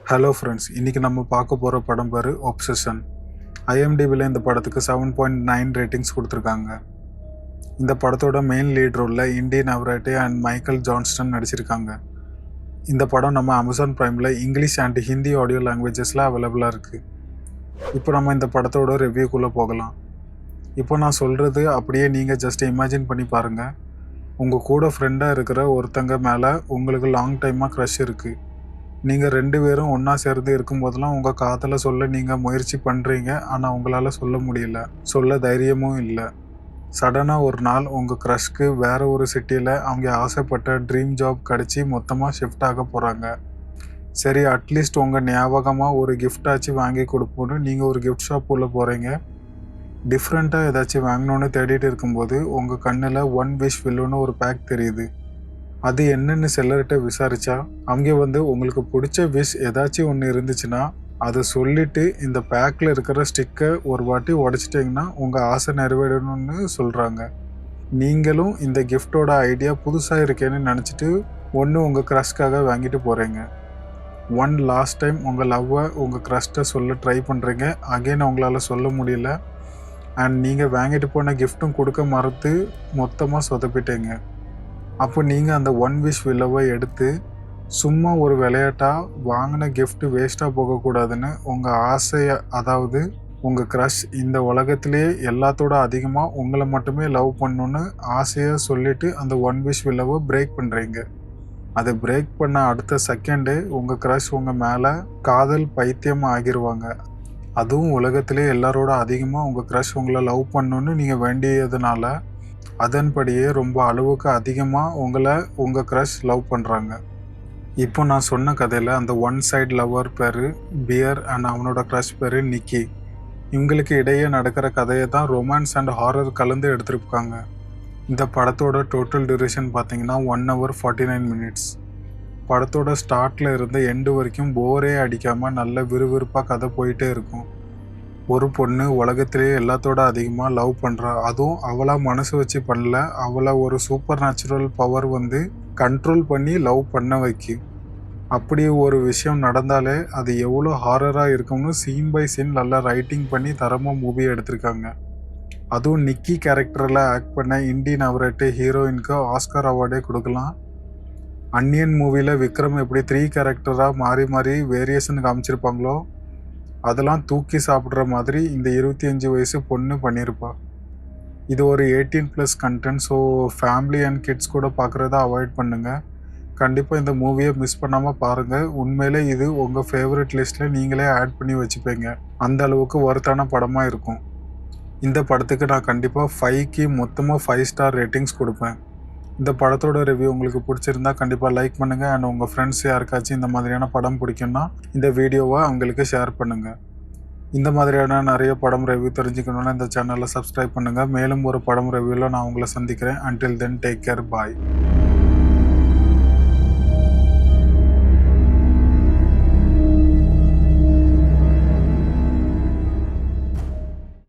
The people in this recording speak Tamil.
ஹலோ ஃப்ரெண்ட்ஸ், இன்றைக்கி நம்ம பார்க்க போகிற படம் பேர் ஒப்சஷன். ஐஎம்டிபியில் இந்த படத்துக்கு 7.9 ரேட்டிங்ஸ் கொடுத்துருக்காங்க. இந்த படத்தோட மெயின் லீட் ரோலில் Indy Navarrette and Michael Johnston நடிச்சிருக்காங்க. இந்த படம் நம்ம அமேசான் ப்ரைமில் இங்கிலீஷ் அண்ட் ஹிந்தி ஆடியோ லாங்குவேஜஸில் அவைலபிளாக இருக்குது. இப்போ நம்ம இந்த படத்தோட ரிவ்யூக்குள்ளே போகலாம். இப்போ நான் சொல்கிறது அப்படியே நீங்கள் ஜஸ்ட் இமேஜின் பண்ணி பாருங்கள். உங்கள் கூட ஃப்ரெண்டாக இருக்கிற ஒருத்தங்க மேலே உங்களுக்கு லாங் டைமாக க்ரஷ் இருக்குது. நீங்கள் 2 பேரும் ஒன்றா சேர்ந்து இருக்கும்போதெல்லாம் உங்கள் காதலை சொல்ல நீங்கள் முயற்சி பண்ணுறீங்க. ஆனால் உங்களால் சொல்ல முடியல, சொல்ல தைரியமும் இல்லை. சடனாக ஒரு நாள் உங்கள் க்ரஷ்க்கு வேறு ஒரு சிட்டியில் அவங்க ஆசைப்பட்ட ட்ரீம் ஜாப் கிடச்சி மொத்தமாக ஷிஃப்ட் ஆக போகிறாங்க. சரி, அட்லீஸ்ட் உங்கள் ஞாபகமாக ஒரு கிஃப்டாச்சும் வாங்கி கொடுப்போன்னு நீங்கள் ஒரு கிஃப்ட் ஷாப் உள்ள போகிறீங்க. டிஃப்ரெண்ட்டாக ஏதாச்சும் வாங்கணுன்னு தேடிட்டு இருக்கும்போது உங்கள் கண்ணில் ஒன் விஷ் வில்லுன்னு ஒரு பேக் தெரியுது. அது என்னென்னு செல்லர்கிட்ட விசாரித்தா அவங்க உங்களுக்கு பிடிச்ச விஷ் ஏதாச்சும் ஒன்று இருந்துச்சுன்னா அதை சொல்லிவிட்டு இந்த பேக்கில் இருக்கிற ஸ்டிக்கை ஒரு வாட்டி உடச்சிட்டிங்கன்னா உங்கள் ஆசை நிறைவேறணும்னு சொல்கிறாங்க. நீங்களும் இந்த கிஃப்டோட ஐடியா புதுசாக இருக்கேன்னு நினச்சிட்டு உங்கள் க்ரஷ்காக வாங்கிட்டு போகிறீங்க. ஒன் லாஸ்ட் டைம் உங்கள் லவ்வை உங்கள் க்ரஷ்ட்டை சொல்ல ட்ரை பண்ணுறீங்க. அகைன் உங்களால் சொல்ல முடியல. அண்ட் நீங்கள் வாங்கிட்டு போன கிஃப்ட்டும் கொடுக்க மறுத்து மொத்தமாக சொதப்பிட்டீங்க. அப்போ நீங்கள் அந்த ஒன் விஷ் வில்லவை எடுத்து சும்மா ஒரு விளையாட்டாக வாங்கின கிஃப்ட்டு வேஸ்ட்டாக போகக்கூடாதுன்னு உங்கள் ஆசையை, அதாவது உங்கள் க்ரஷ் இந்த உலகத்திலேயே எல்லாத்தோட அதிகமாக உங்களை மட்டுமே லவ் பண்ணணுன்னு ஆசையாக சொல்லிவிட்டு அந்த ஒன் விஷ் வில்லவை பிரேக் பண்ணுறீங்க. அதை பிரேக் பண்ண அடுத்த செகண்டு உங்கள் க்ரஷ் உங்கள் மேலே காதல் பைத்தியம் ஆகிடுவாங்க. அதுவும் உலகத்திலே எல்லாரோட அதிகமாக உங்கள் க்ரஷ் உங்களை லவ் பண்ணணுன்னு நீங்கள் வேண்டியதுனால அதன்படியே ரொம்ப அளவுக்கு அதிகமாக உங்கள் க்ரஷ் லவ் பண்ணுறாங்க. இப்போ நான் சொன்ன கதையில் அந்த ஒன் சைட் லவ்வர் பேர் பியர் அண்ட் அவனோட க்ரஷ் பேர் நிக்கி. இவங்களுக்கு இடையே நடக்கிற கதையை தான் ரொமான்ஸ் அண்ட் ஹாரர் கலந்து எடுத்திருக்காங்க. இந்த படத்தோட டோட்டல் டியூரேஷன் பார்த்தீங்கன்னா 1 hour 49 minutes. படத்தோட ஸ்டார்ட்டில் இருந்து எண்டு வரைக்கும் போரே அடிக்காமல் நல்ல விறுவிறுப்பாக கதை போயிட்டே இருக்கும். ஒரு பொண்ணு உலகத்திலேயே எல்லாத்தோட அதிகமாக லவ் பண்ணுறா. அதுவும் அவளாக மனசு வச்சு பண்ணல, அவளை ஒரு சூப்பர் நேச்சுரல் பவர் கண்ட்ரோல் பண்ணி லவ் பண்ண வைக்கும். அப்படி ஒரு விஷயம் நடந்தாலே அது எவ்வளோ ஹாரராக இருக்கும்னு சீன் பை சீன் நல்லா ரைட்டிங் பண்ணி தரமாக மூவி எடுத்திருக்காங்க. அதுவும் நிக்கி கேரக்டரில் ஆக்ட் பண்ண இண்டி நவரேட்டே ஹீரோயினுக்கு ஆஸ்கார் அவார்டே கொடுக்கலாம். அன்னியன் மூவியில் விக்ரம் எப்படி 3 கேரக்டராக மாறி மாறி வேரியேஷன் காமிச்சிருப்பாங்களோ அதெல்லாம் தூக்கி சாப்பிட்ற மாதிரி இந்த 25 வயசு பொண்ணு பண்ணியிருப்பா. இது ஒரு 18+ content. So family and kids கூட பார்க்குறத அவாய்ட் பண்ணுங்கள். கண்டிப்பாக இந்த மூவியை மிஸ் பண்ணாமல் பாருங்கள். உண்மையிலே இது உங்கள் ஃபேவரட் லிஸ்ட்டில் நீங்களே ஆட் பண்ணி வச்சுப்பீங்க. அந்த அளவுக்கு ஒர்த்தான படமாக இருக்கும். இந்த படத்துக்கு நான் கண்டிப்பாக 5க்கு மொத்தமாக 5 ஸ்டார் ரேட்டிங்ஸ் கொடுப்பேன். இந்த படத்தோட ரிவ்யூ உங்களுக்கு பிடிச்சிருந்தா கண்டிப்பாக லைக் பண்ணுங்கள். அண்ட் உங்கள் ஃப்ரெண்ட்ஸ் யாருக்காச்சும் இந்த மாதிரியான படம் பிடிக்கும்னா இந்த வீடியோவை அவங்களுக்கு ஷேர் பண்ணுங்கள். இந்த மாதிரியான நிறைய படம் ரிவ்யூ தெரிஞ்சுக்கணுன்னா இந்த சேனலை சப்ஸ்கிரைப் பண்ணுங்கள். மேலும் ஒரு படம் ரிவ்யூவில் நான் உங்களை சந்திக்கிறேன். அன்டில் தென் டேக் கேர், பாய்.